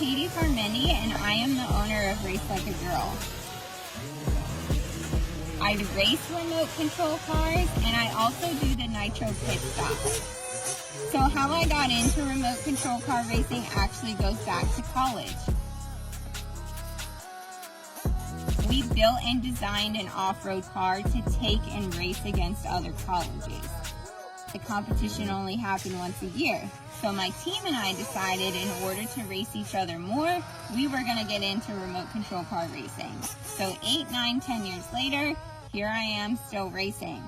Katie Farmendi, and I am the owner of Race Like a Girl. I race remote control cars, and I also do the nitro pit stops. So how I got into remote control car racing actually goes back to college. We built and designed an off-road car to take and race against other colleges. The competition only happened once a year, so my team and I decided in order to race each other more, we were going to get into remote control car racing. So 8, 9, 10 years later, here I am still racing.